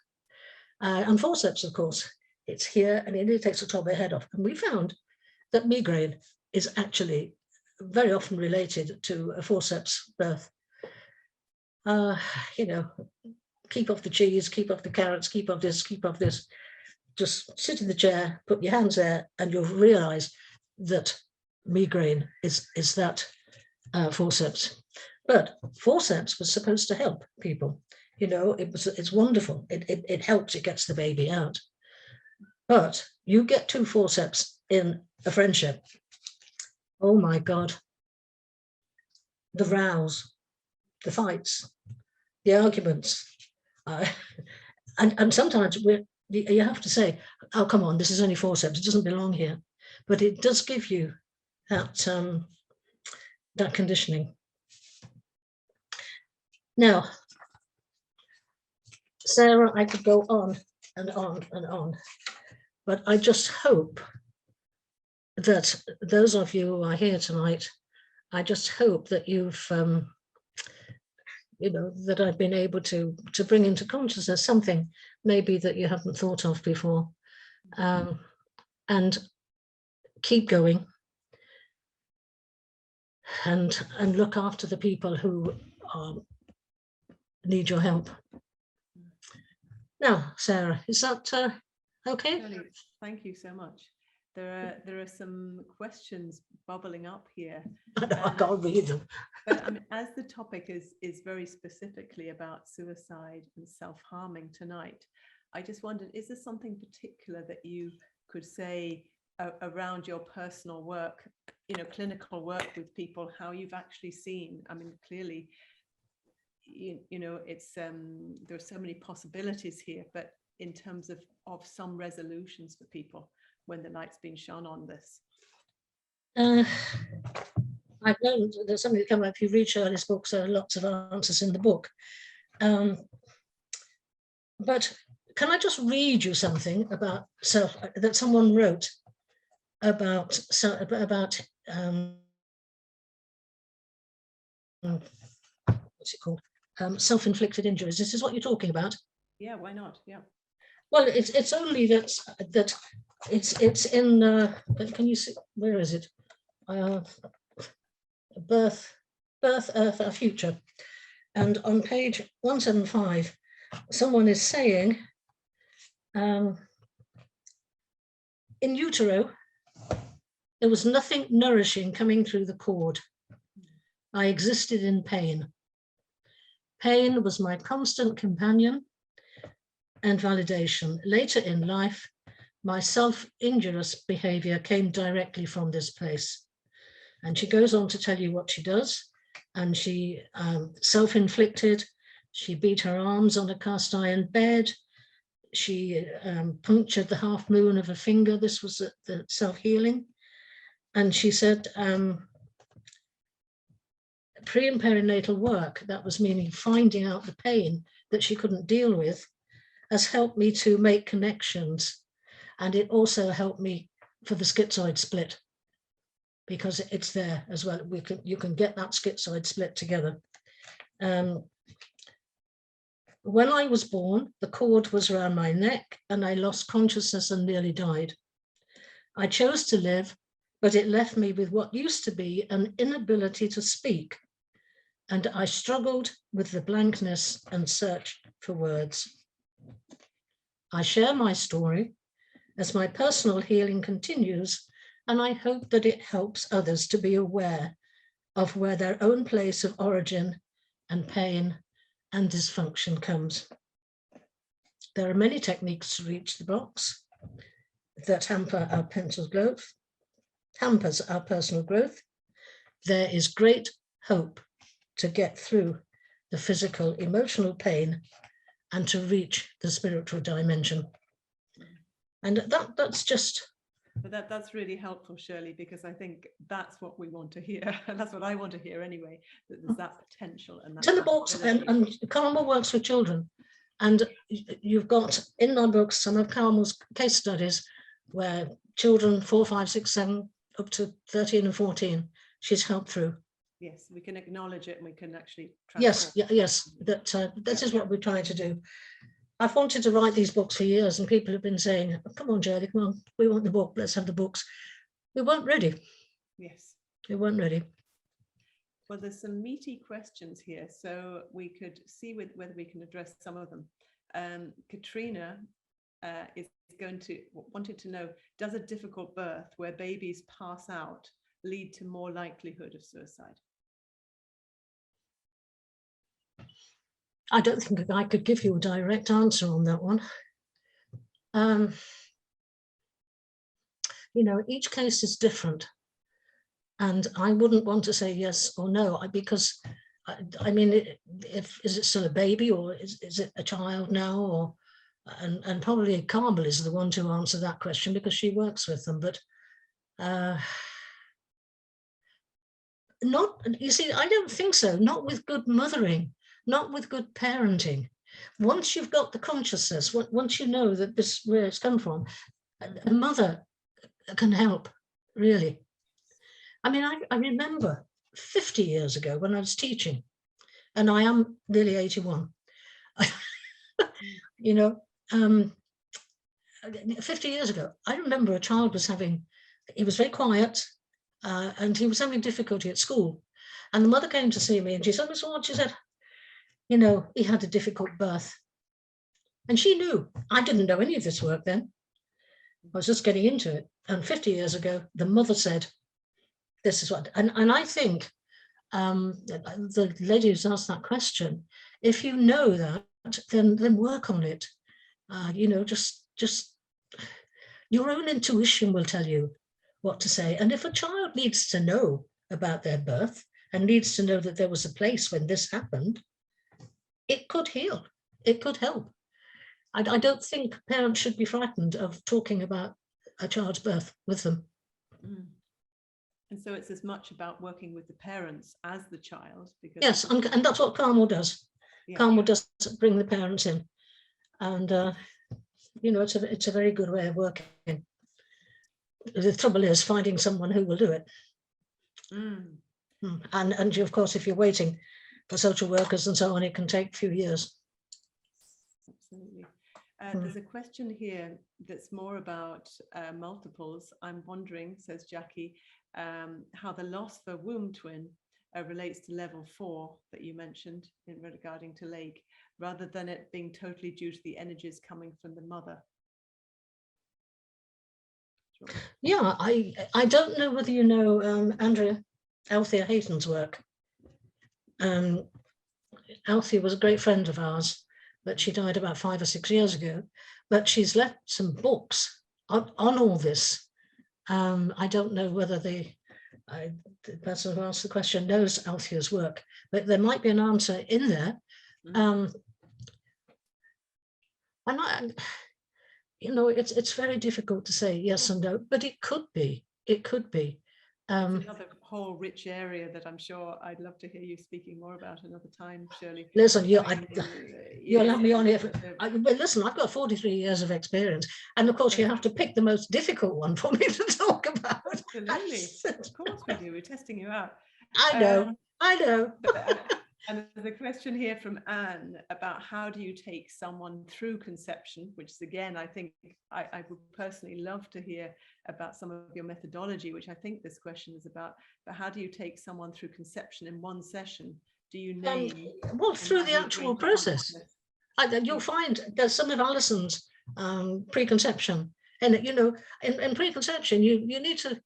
and forceps, of course, it's here and it takes the top of the head off. And we found that migraine is actually very often related to a forceps birth. You know, keep off the cheese, keep off the carrots, keep off this, keep off this. Just sit in the chair, put your hands there, and you'll realize that migraine is that forceps. But forceps was supposed to help people. You know, it's wonderful. It helps, it gets the baby out. But you get 2 forceps in a friendship. Oh my God. The rows, the fights, the arguments. And sometimes you have to say, oh, come on, this is only forceps. It doesn't belong here. But it does give you that, that conditioning. Now, Sarah, I could go on and on and on, but I just hope that those of you who are here tonight, I just hope that you've, you know, that I've been able to bring into consciousness something maybe that you haven't thought of before, and keep going. and look after the people who need your help. Now, Sarah, is that okay? Shirley, thank you so much. There are some questions bubbling up here. I can't read them. But I mean, as the topic is very specifically about suicide and self-harming tonight, I just wondered, is there something particular that you could say around your personal work, clinical work with people, how you've actually seen? I mean, clearly, it's there are so many possibilities here, but in terms of some resolutions for people when the light's been shone on this. I've known there's something that come up. If you read Shirley's books, there are lots of answers in the book. But can I just read you something about that someone wrote about what's it called? Self-inflicted injuries. This is what you're talking about. Yeah, why not? Yeah. Well, it's only that it's in. Can you see? Where is it? Birth, Earth, Our Future. And on page 175, someone is saying, in utero, there was nothing nourishing coming through the cord. I existed in pain. Pain was my constant companion and validation. Later in life, my self-injurious behavior came directly from this place. And she goes on to tell you what she does. And she self-inflicted, she beat her arms on a cast iron bed. She punctured the half moon of a finger. This was the self-healing. And she said, pre and perinatal work, that was meaning finding out the pain that she couldn't deal with, has helped me to make connections. And it also helped me for the schizoid split, because it's there as well. You can get that schizoid split together. When I was born, the cord was around my neck and I lost consciousness and nearly died. I chose to live, but it left me with what used to be an inability to speak. And I struggled with the blankness and searched for words. I share my story as my personal healing continues, and I hope that it helps others to be aware of where their own place of origin and pain and dysfunction comes. There are many techniques to reach the box that hamper our personal growth. There is great hope to get through the physical, emotional pain and to reach the spiritual dimension. And that's just... But that's really helpful, Shirley, because I think that's what we want to hear. And that's what I want to hear anyway, that there's that potential. And it's in the books, and Karma works with children. And you've got in our books some of Karma's case studies where children 4, 5, 6, 7, up to 13 and 14, she's helped through. Yes, we can acknowledge it and we can actually transform. Yes, that is what we're trying to do. I've wanted to write these books for years, and people have been saying, oh, come on, Shirley, come on, we want the book, let's have the books. We weren't ready. Yes. We weren't ready. Well, there's some meaty questions here, so we could see whether we can address some of them. Katrina is wanted to know, does a difficult birth where babies pass out lead to more likelihood of suicide? I don't think I could give you a direct answer on that one. Each case is different. And I wouldn't want to say yes or no, because, I mean, is it still a baby, or is it a child now? Or and probably Carmel is the one to answer that question because she works with them. But you see, I don't think so. Not with good mothering. Not with good parenting. Once you've got the consciousness, once you know that this where it's come from, a mother can help, really. I mean, I remember 50 years ago when I was teaching, and I am nearly 81. 50 years ago, I remember a child he was very quiet, and he was having difficulty at school. And the mother came to see me and she said, Miss Ward, she said, you know, he had a difficult birth. And she knew. I didn't know any of this work then. I was just getting into it. And 50 years ago, the mother said, this is what, and I think the lady who's asked that question, if you know that, then work on it. You know, just your own intuition will tell you what to say. And if a child needs to know about their birth and needs to know that there was a place when this happened, it could heal, it could help. I don't think parents should be frightened of talking about a child's birth with them. Mm. And so it's as much about working with the parents as the child. Because yes, and that's what Carmel does. Yeah. Carmel does bring the parents in. And, you know, it's a very good way of working. The trouble is finding someone who will do it. Mm. And of course, if you're waiting for social workers and so on, it can take a few years. Absolutely. There's a question here that's more about multiples. I'm wondering, says Jackie, how the loss of a womb twin relates to level 4 that you mentioned in regarding to Lake, rather than it being totally due to the energies coming from the mother. Sure. Yeah, I don't know whether you know Andrea Althea Hayton's work. Althea was a great friend of ours, but she died about 5 or 6 years ago. But she's left some books on all this. I don't know whether the person who asked the question knows Althea's work, but there might be an answer in there. And you know, it's very difficult to say yes and no, but it could be. It could be. It's another whole rich area that I'm sure I'd love to hear you speaking more about another time, Shirley. Listen, you'll have me on here. Listen, I've got 43 years of experience, and of course you have to pick the most difficult one for me to talk about. Absolutely, of course we do. We're testing you out. I know. And there's a question here from Anne about how do you take someone through conception, which is, again, I think I would personally love to hear about some of your methodology, which I think this question is about. But how do you take someone through conception in one session? Do you name? Well, through the actual process. You'll find there's some of Alison's preconception. And, you know, in preconception, you need to,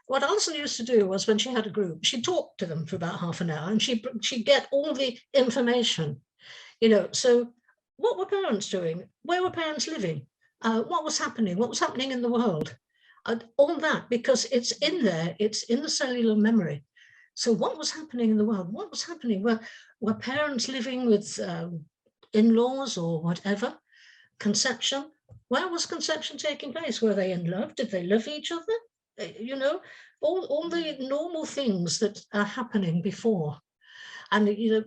what Alison used to do was when she had a group, she'd talk to them for about half an hour and she'd get all the information, you know. So what were parents doing? Where were parents living? What was happening? What was happening in the world? All that, because it's in there, it's in the cellular memory. So what was happening in the world? What was happening? Were parents living with in-laws or whatever? Conception? Where was conception taking place? Were they in love? Did they love each other? You know, all the normal things that are happening before. And, you know,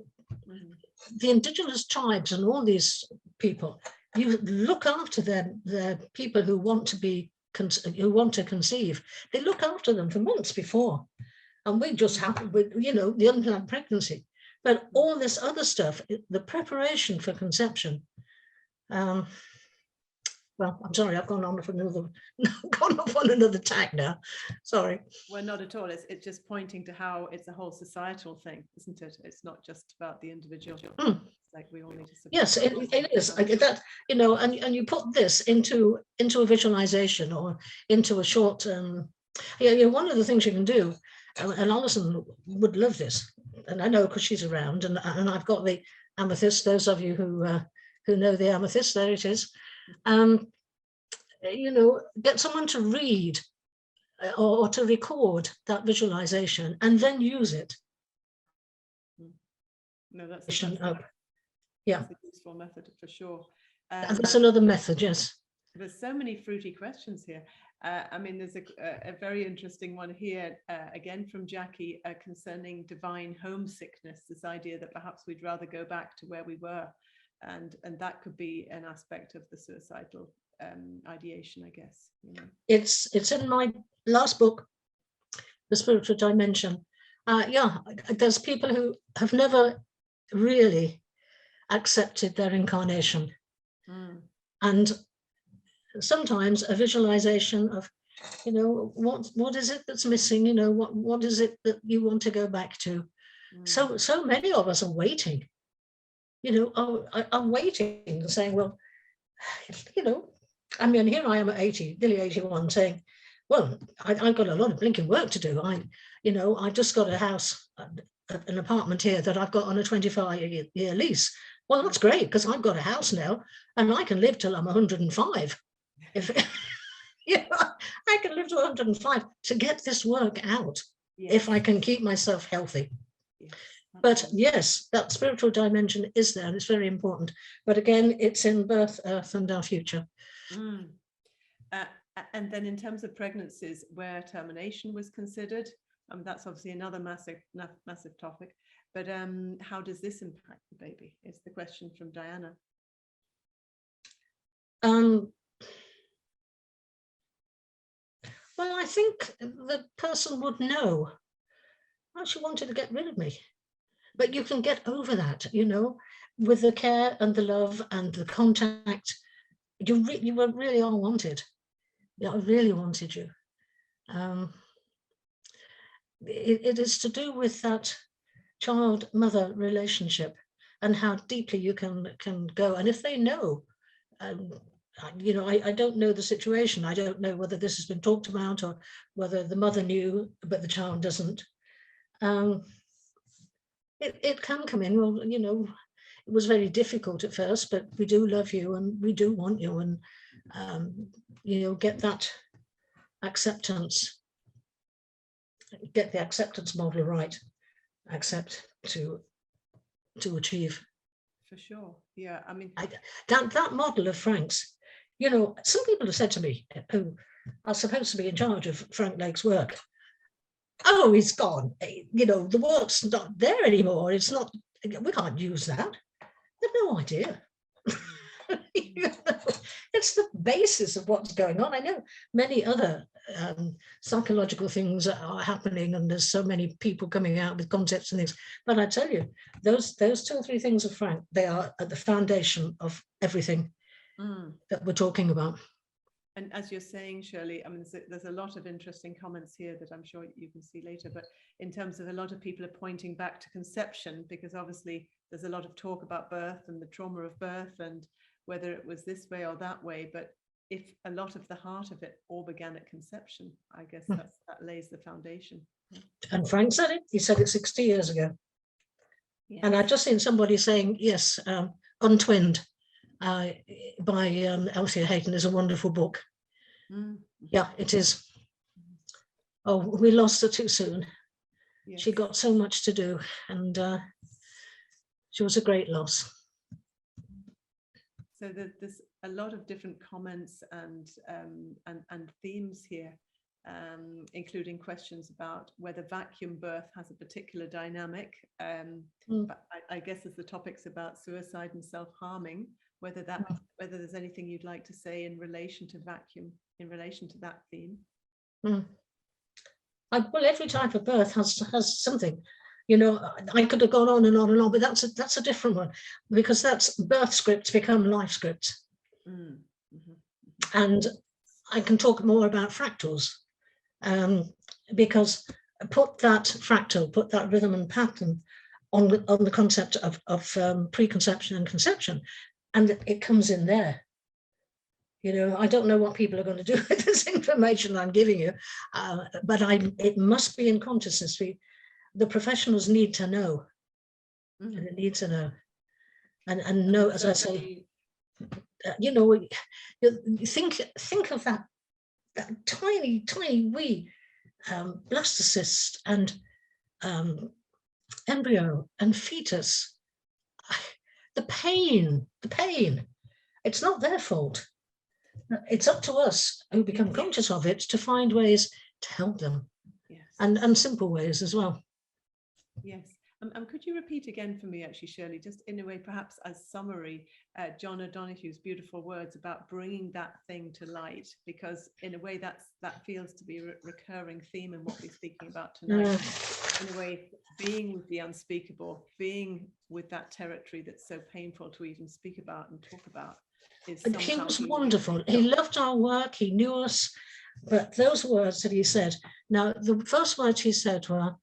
the indigenous tribes and all these people, you look after them, the people who want to conceive. They look after them for months before. And we just have, you know, the unplanned pregnancy. But all this other stuff, the preparation for conception, well, I'm sorry, I've gone off on another tack now. Sorry. Well, not at all. It's just pointing to how it's a whole societal thing, isn't it? It's not just about the individual. It's like we all need to support. Yes, it is. I get that, you know, and you put this into a visualization or into a short. You know, one of the things you can do, and Alison would love this, and I know because she's around, and I've got the amethyst. Those of you who know the amethyst, there it is. You know, get someone to read or to record that visualization and then use it. No, that's yeah, a useful method for sure. That's another method, yes. There's so many fruity questions here. I mean, there's a very interesting one here, again from Jackie, concerning divine homesickness, this idea that perhaps we'd rather go back to where we were. And that could be an aspect of the suicidal ideation, I guess. You know. It's in my last book, The Spiritual Dimension. Yeah, there's people who have never really accepted their incarnation. And sometimes a visualization of You know, what is it that's missing? You know, what is it that you want to go back to? So many of us are waiting, you know, are waiting and saying, well, you know, I mean, here I am at 80, nearly 81, saying, well, I've got a lot of blinking work to do. I've just got a house, an apartment here that I've got on a 25-year lease. Well, that's great, because I've got a house now and I can live till I'm 105. If I can live to 105 to get this work out, if I can keep myself healthy. But yes, that spiritual dimension is there, and it's very important. But again, it's in birth, earth, and our future. And then in terms of pregnancies where termination was considered, that's obviously another massive topic. But how does this impact the baby? Is the question from Diana. Well, I think the person would know. Oh, she wanted to get rid of me. But you can get over that, you know, with the care and the love and the contact. You really are wanted. I really wanted you. It is to do with that child-mother relationship and how deeply you can go. And if they know, you know, I don't know the situation. I don't know whether this has been talked about or whether the mother knew, but the child doesn't. It can come in, well, you know, it was very difficult at first, but we do love you and we do want you, and, you know, get that acceptance, get the acceptance model right, accept to achieve. For sure. Yeah, I mean, that model of Frank's, you know, some people have said to me, who are supposed to be in charge of Frank Lake's work, oh, he's gone. You know, the work's not there anymore. It's not, we can't use that. They've no idea. You know, it's the basis of what's going on. I know many other psychological things are happening, and there's so many people coming out with concepts and things. But I tell you, those 2 or 3 things of Frank, they are at the foundation of everything that we're talking about. And as you're saying, Shirley, I mean, there's a lot of interesting comments here that I'm sure you can see later, but in terms of a lot of people are pointing back to conception, because obviously there's a lot of talk about birth and the trauma of birth and whether it was this way or that way. But if a lot of the heart of it all began at conception, I guess that lays the foundation. And Frank said it. He said it 60 years ago. Yes. And I've just seen somebody saying, yes, Untwinned by Elsie Hayden is a wonderful book. Yeah, it is. Oh, we lost her too soon. Yes. She got so much to do, and she was a great loss. So there's a lot of different comments and themes here, including questions about whether vacuum birth has a particular dynamic. But I guess as the topics about suicide and self-harming, whether there's anything you'd like to say in relation to vacuum, in relation to that theme. Well, every type of birth has something. You know, I could have gone on and on and on, but that's a different one, because that's birth scripts become life scripts. And I can talk more about fractals, because put that rhythm and pattern on the concept of preconception and conception, and it comes in there. You know, I don't know what people are going to do with this information I'm giving you, but it must be in consciousness. The professionals need to know, and it needs to know, and know, as I say, you know, you think of that tiny wee blastocyst and embryo and fetus. The pain. It's not their fault. It's up to us who become conscious of it to find ways to help them, and simple ways as well. Yes. Could you repeat again for me, actually, Shirley, just in a way, perhaps as summary, John O'Donoghue's beautiful words about bringing that thing to light, because in a way that feels to be a recurring theme in what we're speaking about tonight. In a way, being with the unspeakable, being with that territory that's so painful to even speak about and talk about. He was wonderful. He loved our work. He knew us. But those words that he said, now the first words he said were,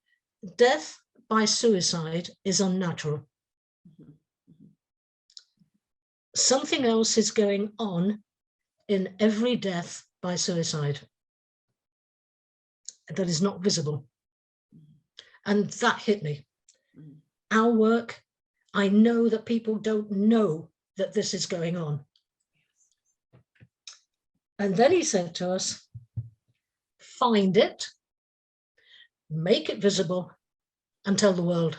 death by suicide is unnatural. Mhm. Mhm. Something else is going on in every death by suicide that is not visible. And that hit me. Mhm. Our work, I know that people don't know that this is going on. And then he said to us, find it, make it visible, and tell the world.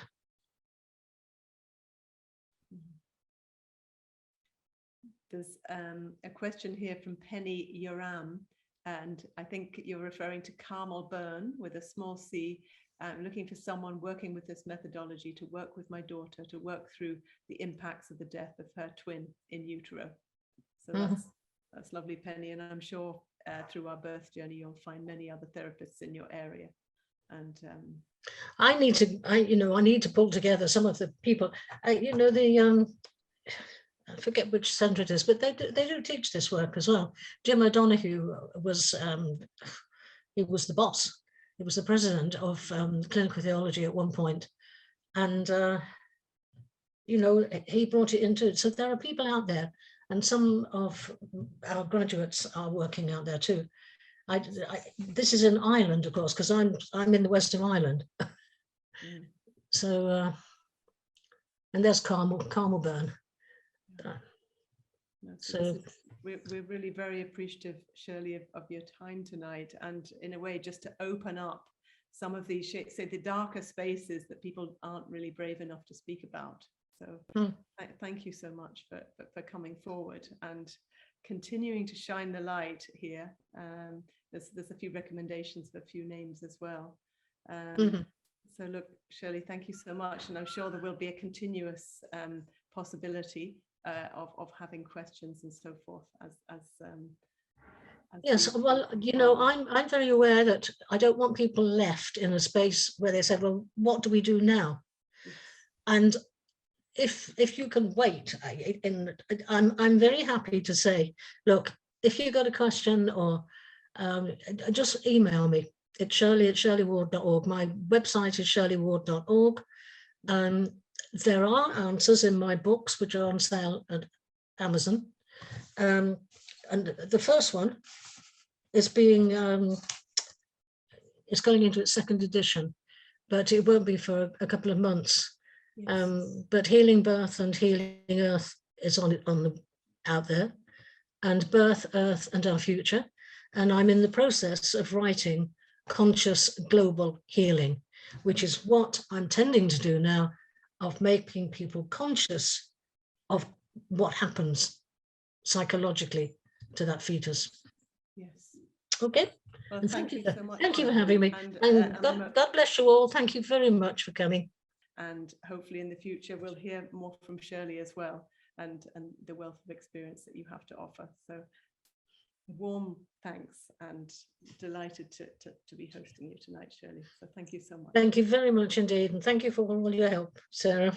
There's a question here from Penny Yoram, and I think you're referring to Carmel Byrne with a small c, looking for someone working with this methodology to work with my daughter to work through the impacts of the death of her twin in utero. So that's lovely, Penny, and I'm sure through our birth journey you'll find many other therapists in your area. And I need to pull together some of the people. I forget which centre it is, but they do teach this work as well. Jim O'Donoghue was he was the boss. He was the president of clinical theology at one point, and he brought it into. So there are people out there, and some of our graduates are working out there too. This is in Ireland, of course, because I'm in the west of Ireland. So, and there's Carmel Byrne. So we're really very appreciative, Shirley, of your time tonight, and in a way just to open up some of these, say, the darker spaces that people aren't really brave enough to speak about. So thank you so much for coming forward and continuing to shine the light here. There's a few recommendations for a few names as well. So look, Shirley, thank you so much, and I'm sure there will be a continuous possibility of having questions and so forth as yes, well, I'm very aware that I don't want people left in a space where they said, well, what do we do now? Yes. And if you can wait, I'm very happy to say, look, if you got a question or just email me. It's shirley@shirleyward.org. My website is shirleyward.org. There are answers in my books, which are on sale at Amazon. And the first one is it's going into its second edition, but it won't be for a couple of months. Yes. But Healing Birth and Healing Earth is out there, and Birth, Earth and Our Future. And I'm in the process of writing Conscious Global Healing, which is what I'm tending to do now, of making people conscious of what happens psychologically to that fetus. Yes. Okay. Well, and thank you so much. Thank you for having me. And God bless you all. Thank you very much for coming. And hopefully in the future we'll hear more from Shirley as well, and the wealth of experience that you have to offer. So warm thanks, and delighted to be hosting you tonight, Shirley. So thank you so much. Thank you very much indeed, and thank you for all your help, Sarah.